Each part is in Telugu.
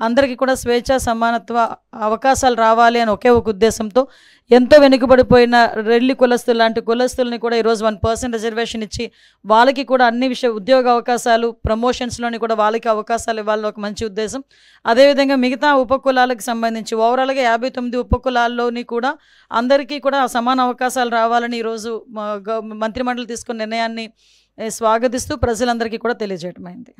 అందరికీ కూడా స్వేచ్ఛ సమానత్వ అవకాశాలు రావాలి అని ఒకే ఒక ఉద్దేశంతో ఎంతో వెనుకబడిపోయిన రెల్లి కులస్తులు లాంటి కులస్తుల్ని కూడా ఈరోజు 1% రిజర్వేషన్ ఇచ్చి వాళ్ళకి కూడా అన్ని ఉద్యోగ అవకాశాలు ప్రమోషన్స్లోని కూడా వాళ్ళకి అవకాశాలు ఇవ్వాలని ఒక మంచి ఉద్దేశం. అదేవిధంగా మిగతా ఉపకులాలకు సంబంధించి ఓవరాల్గా 59 ఉపకులాల్లోని కూడా అందరికీ కూడా సమాన అవకాశాలు రావాలని ఈరోజు మంత్రిమండలి తీసుకున్న నిర్ణయాన్ని స్వాగతిస్తూ ప్రజలందరికీ కూడా తెలియజేయటమైంది.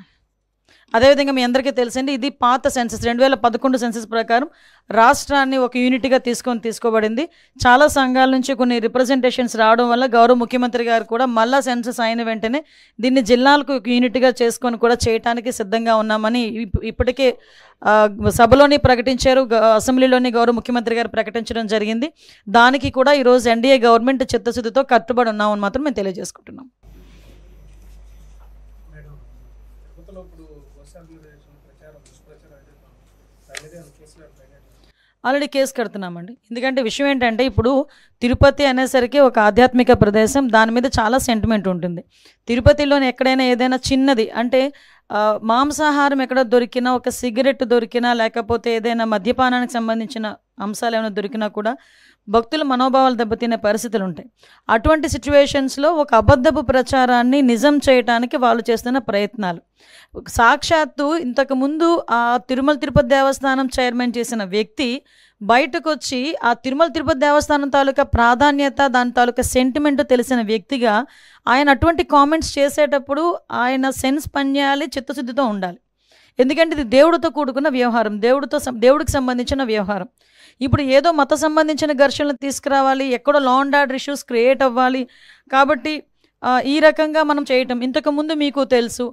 అదేవిధంగా మీ అందరికీ తెలుసండి, ఇది పాత సెన్సస్ 2011 సెన్సస్ ప్రకారం రాష్ట్రాన్ని ఒక యూనిట్గా తీసుకోబడింది. చాలా సంఘాల నుంచి కొన్ని రిప్రజెంటేషన్స్ రావడం వల్ల గౌరవ ముఖ్యమంత్రి గారు కూడా మళ్ళా సెన్సస్ అయిన వెంటనే దీన్ని జిల్లాలకు ఒక యూనిట్గా చేసుకొని కూడా చేయడానికి సిద్ధంగా ఉన్నామని ఇప్పటికే సభలోని ప్రకటించారు, అసెంబ్లీలోని గౌరవ ముఖ్యమంత్రి గారు ప్రకటించడం జరిగింది. దానికి కూడా ఈరోజు ఎన్డీఏ గవర్నమెంట్ చిత్తశుద్ధితో కట్టుబడి ఉన్నామని మాత్రం మేము తెలియజేసుకుంటున్నాం. ఆల్రెడీ కేసు కడుతున్నామండి. ఎందుకంటే విషయం ఏంటంటే ఇప్పుడు తిరుపతి అనేసరికి ఒక ఆధ్యాత్మిక ప్రదేశం, దాని మీద చాలా సెంటిమెంట్ ఉంటుంది. తిరుపతిలోని ఎక్కడైనా ఏదైనా చిన్నది అంటే మాంసాహారం ఎక్కడ దొరికినా, ఒక సిగరెట్ దొరికినా, లేకపోతే ఏదైనా మద్యపానానికి సంబంధించిన అంశాలు ఏమైనా దొరికినా కూడా భక్తుల మనోభావాలు దెబ్బతినే పరిస్థితులు ఉంటాయి. అటువంటి సిచ్యువేషన్స్లో ఒక అబద్ధపు ప్రచారాన్ని నిజం చేయడానికి వాళ్ళు చేస్తున్న ప్రయత్నాలు, సాక్షాత్తు ఇంతకుముందు ఆ తిరుమల తిరుపతి దేవస్థానం చైర్మన్ చేసిన వ్యక్తి బయటకు వచ్చి ఆ తిరుమల తిరుపతి దేవస్థానం తాలూకా ప్రాధాన్యత, దాని తాలూకా సెంటిమెంట్ తెలిసిన వ్యక్తిగా ఆయన అటువంటి కామెంట్స్ చేసేటప్పుడు ఆయన సెన్స్ పనిచేయాలి, చిత్తశుద్ధితో ఉండాలి. ఎందుకంటే ఇది దేవుడితో కూడుకున్న వ్యవహారం, దేవుడికి సంబంధించిన వ్యవహారం. ఇప్పుడు ఏదో మత సంబంధించిన ఘర్షణలు తీసుకురావాలి, ఎక్కడో law and order issues create అవ్వాలి కాబట్టి ఈ రకంగా మనం చేయటం. ఇంతకుముందు మీకు తెలుసు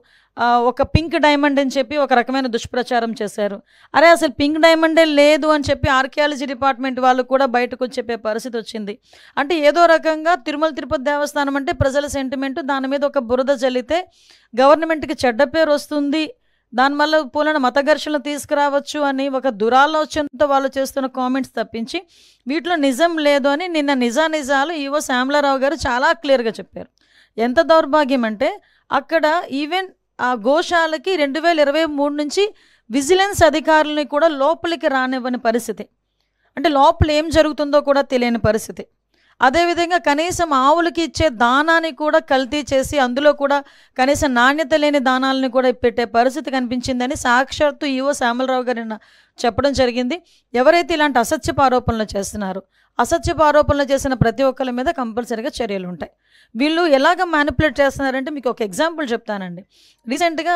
ఒక పింక్ డైమండ్ అని చెప్పి ఒక రకమైన దుష్ప్రచారం చేశారు. అరే అసలు పింక్ డైమండే లేదు అని చెప్పి ఆర్కియాలజీ డిపార్ట్మెంట్ వాళ్ళు కూడా బయటకు వచ్చి చెప్పే పరిస్థితి వచ్చింది. అంటే ఏదో రకంగా తిరుమల తిరుపతి దేవస్థానం అంటే ప్రజల సెంటిమెంటు, దాని మీద ఒక బురద జల్లితే గవర్నమెంట్కి చెడ్డ పేరు వస్తుంది, దానివల్ల పూలన మత ఘర్షణలు తీసుకురావచ్చు అని ఒక దురాలోచనతో వాళ్ళు చేస్తున్న కామెంట్స్ తప్పించి వీటిలో నిజం లేదు అని నిన్న నిజాలు ఈవో శ్యామలారావు గారు చాలా క్లియర్గా చెప్పారు. ఎంత దౌర్భాగ్యం అంటే అక్కడ ఈవెన్ ఆ గోశాలకి 2023 నుంచి విజిలెన్స్ అధికారులని కూడా లోపలికి రానివ్వని పరిస్థితి, అంటే లోపల ఏం జరుగుతుందో కూడా తెలియని పరిస్థితి. అదేవిధంగా కనీసం ఆవులకి ఇచ్చే దానాన్ని కూడా కల్తీ చేసి అందులో కూడా కనీసం నాణ్యత లేని దానాలని కూడా పెట్టే పరిస్థితి కనిపించిందని సాక్షాత్తు ఈవో శ్యామలరావు గారు చెప్పడం జరిగింది. ఎవరైతే ఇలాంటి అసత్యపు ఆరోపణలు చేస్తున్నారో, అసత్యపు ఆరోపణలు చేసిన ప్రతి ఒక్కరి మీద కంపల్సరీగా చర్యలు ఉంటాయి. వీళ్ళు ఎలాగ మ్యానిపులేట్ చేస్తున్నారంటే మీకు ఒక ఎగ్జాంపుల్ చెప్తానండి. రీసెంట్గా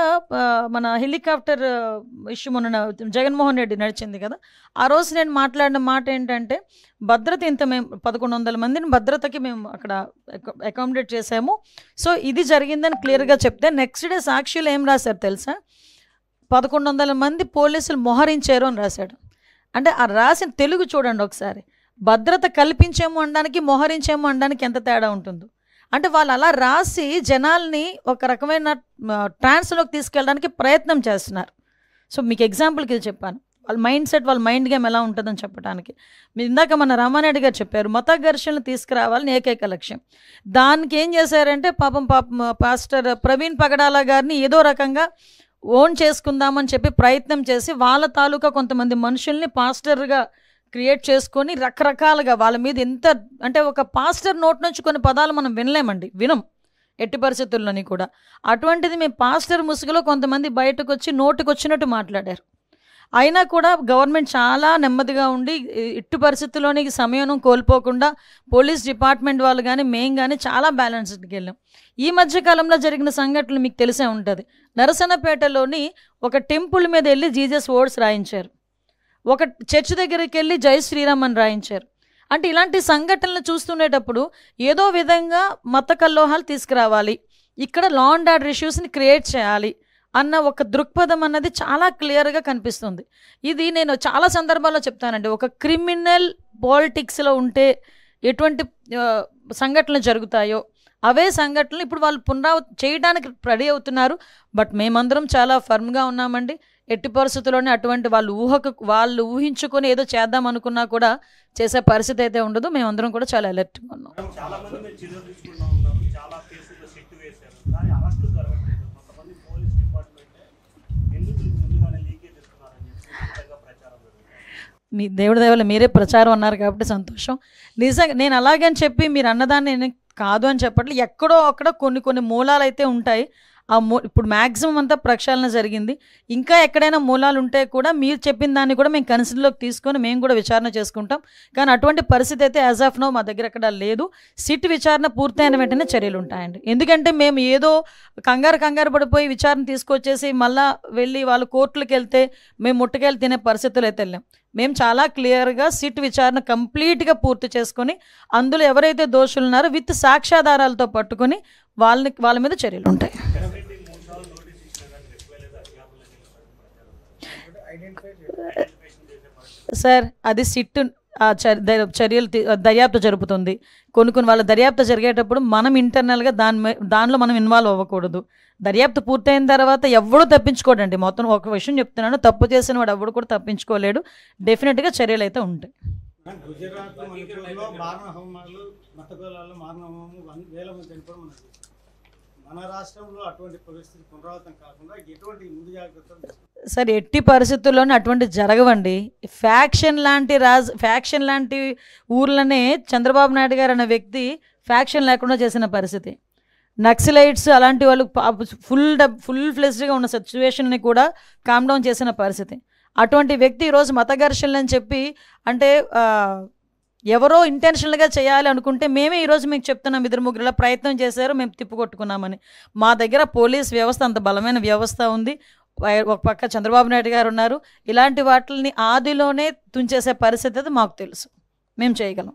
మన హెలికాప్టర్ ఇష్యూ మొన్న జగన్మోహన్ రెడ్డి నడిచింది కదా, ఆ రోజు నేను మాట్లాడిన మాట ఏంటంటే భద్రత ఇంత మేము 1100 మందిని భద్రతకి మేము అక్కడ అకామిడేట్ చేసాము, సో ఇది జరిగిందని క్లియర్గా చెప్తే నెక్స్ట్ డే సాక్షిలో ఏం రాశారు తెలుసా, 1100 మంది పోలీసులు మోహరించారు అని రాశాడు. అంటే ఆ రాసిన తెలుగు చూడండి ఒకసారి, భద్రత కల్పించేమో అనడానికి మోహరించేమో అనడానికి ఎంత తేడా ఉంటుందో. అంటే వాళ్ళు అలా రాసి జనాల్ని ఒక రకమైన ట్రాన్స్లోకి తీసుకెళ్ళడానికి ప్రయత్నం చేస్తున్నారు. సో మీకు ఎగ్జాంపుల్కి ఇది చెప్పాను, వాళ్ళ మైండ్ సెట్, వాళ్ళ మైండ్ గేమ్ ఎలా ఉంటుందని చెప్పడానికి. మీరు ఇందాక మన రామారెడ్డి గారు చెప్పారు మత ఘర్షణలు తీసుకురావాలని ఏకైక లక్ష్యం. దానికి ఏం చేశారంటే పాపం పాస్టర్ ప్రవీణ్ పగడాల గారిని ఏదో రకంగా ఓన్ చేసుకుందామని చెప్పి ప్రయత్నం చేసి వాళ్ళ తాలూకా కొంతమంది మనుషుల్ని పాస్టర్గా క్రియేట్ చేసుకొని రకరకాలుగా వాళ్ళ మీద ఎంత అంటే ఒక పాస్టర్ నోట్ నుంచి కొన్ని పదాలు మనం వినం ఎట్టి పరిస్థితుల్లోని కూడా. అటువంటిది మేము పాస్టర్ ముసుగులో కొంతమంది బయటకు వచ్చి నోటికి వచ్చినట్టు మాట్లాడారు. అయినా కూడా గవర్నమెంట్ చాలా నెమ్మదిగా ఉండి ఎట్టి పరిస్థితుల్లోని సమయం కోల్పోకుండా పోలీస్ డిపార్ట్మెంట్ వాళ్ళు కానీ మేము కానీ చాలా బ్యాలెన్స్డ్కి వెళ్ళాం. ఈ మధ్యకాలంలో జరిగిన సంఘటనలు మీకు తెలిసే ఉంటుంది. నరసన్నపేటలోని ఒక టెంపుల్ మీద వెళ్ళి జీసస్ వర్డ్స్ రాయించారు, ఒక చర్చ్ దగ్గరికి వెళ్ళి జై శ్రీరామ్ అని రాయించారు. అంటే ఇలాంటి సంఘటనలు చూస్తుండేటప్పుడు ఏదో విధంగా మత కల్లోహాలు తీసుకురావాలి, ఇక్కడ లా అండ్ ఆర్డర్ ఇష్యూస్ని క్రియేట్ చేయాలి అన్న ఒక దృక్పథం అన్నది చాలా క్లియర్గా కనిపిస్తుంది. ఇది నేను చాలా సందర్భాల్లో చెప్తానండి, ఒక క్రిమినల్ పాలిటిక్స్లో ఉంటే ఎటువంటి సంఘటనలు జరుగుతాయో అవే సంఘటనలు ఇప్పుడు వాళ్ళు చేయడానికి రెడీ అవుతున్నారు. బట్ మేమందరం చాలా ఫర్మ్గా ఉన్నామండి. ఎట్టి పరిస్థితుల్లోనే అటువంటి వాళ్ళు ఊహించుకొని ఏదో చేద్దాం అనుకున్నా కూడా చేసే పరిస్థితి అయితే ఉండదు. మేమందరం కూడా చాలా అలర్ట్గా ఉన్నాం. మీ దేవుడి దయ వల్ల మీరే ప్రచారం అన్నారు కాబట్టి సంతోషం. నిజంగా నేను అలాగని చెప్పి మీరు అన్నదాన్ని నేను కాదు అని చెప్పట్లే. ఎక్కడో అక్కడ కొన్ని కొన్ని మూలాలైతే ఉంటాయి. ఇప్పుడు మ్యాక్సిమం అంతా ప్రక్షాళన జరిగింది. ఇంకా ఎక్కడైనా మూలాలు ఉంటే కూడా మీరు చెప్పిన దాన్ని కూడా మేము కన్సిడర్లోకి తీసుకొని మేము కూడా విచారణ చేసుకుంటాం. కానీ అటువంటి పరిస్థితి అయితే యాజ్ ఆఫ్ నో మా దగ్గర ఎక్కడ లేదు. సిట్ విచారణ పూర్తయిన వెంటనే చర్యలు ఉంటాయండి. ఎందుకంటే మేము ఏదో కంగారు పడిపోయి విచారణ తీసుకొచ్చేసి మళ్ళీ వెళ్ళి వాళ్ళు కోర్టులకు వెళ్తే మేము ముట్టకెళ్ళి తినే పరిస్థితులు అయితే వెళ్ళాం. మేము చాలా క్లియర్గా సిట్ విచారణ కంప్లీట్గా పూర్తి చేసుకొని అందులో ఎవరైతే దోషులు ఉన్నారో విత్ సాక్ష్యాధారాలతో పట్టుకొని వాళ్ళ మీద చర్యలు ఉంటాయి. సార్ అది సిట్ చర్యలు దర్యాప్తు జరుపుతుంది. కొన్ని వాళ్ళ దర్యాప్తు జరిగేటప్పుడు మనం ఇంటర్నల్గా దానిలో మనం ఇన్వాల్వ్ అవ్వకూడదు. దర్యాప్తు పూర్తయిన తర్వాత ఎవడు తప్పించుకోడండి. మొత్తం ఒక విషయం చెప్తున్నాను, తప్పు చేసిన వాడు ఎవడు కూడా తప్పించుకోలేడు. డెఫినెట్గా చర్యలు అయితే ఉంటాయి. సార్ ఎట్టి పరిస్థితుల్లోనే అటువంటి జరగవండి. ఫ్యాక్షన్ లాంటి ఊర్లనే చంద్రబాబు నాయుడు గారు అనే వ్యక్తి ఫ్యాక్షన్ లేకుండా చేసిన పరిస్థితి. నక్సలైట్స్ అలాంటి వాళ్ళు ఫుల్ ఫ్లెజ్డ్గా ఉన్న సిచ్యువేషన్ని కూడా కామ్ డౌన్ చేసిన పరిస్థితి. అటువంటి వ్యక్తి ఈరోజు మత ఘర్షణలు అని చెప్పి అంటే ఎవరో ఇంటెన్షనల్గా చేయాలి అనుకుంటే మేమే ఈరోజు మీకు చెప్తున్నాం, 2-3 ప్రయత్నం చేశారు, మేము తిప్పుకొట్టుకున్నామని. మా దగ్గర పోలీస్ వ్యవస్థ అంత బలమైన వ్యవస్థ ఉంది. ఒక పక్క చంద్రబాబు నాయుడు గారు ఉన్నారు. ఇలాంటి వాటిని ఆదిలోనే తుంచేసే పరిస్థితి అయితే మాకు తెలుసు, మేము చేయగలం.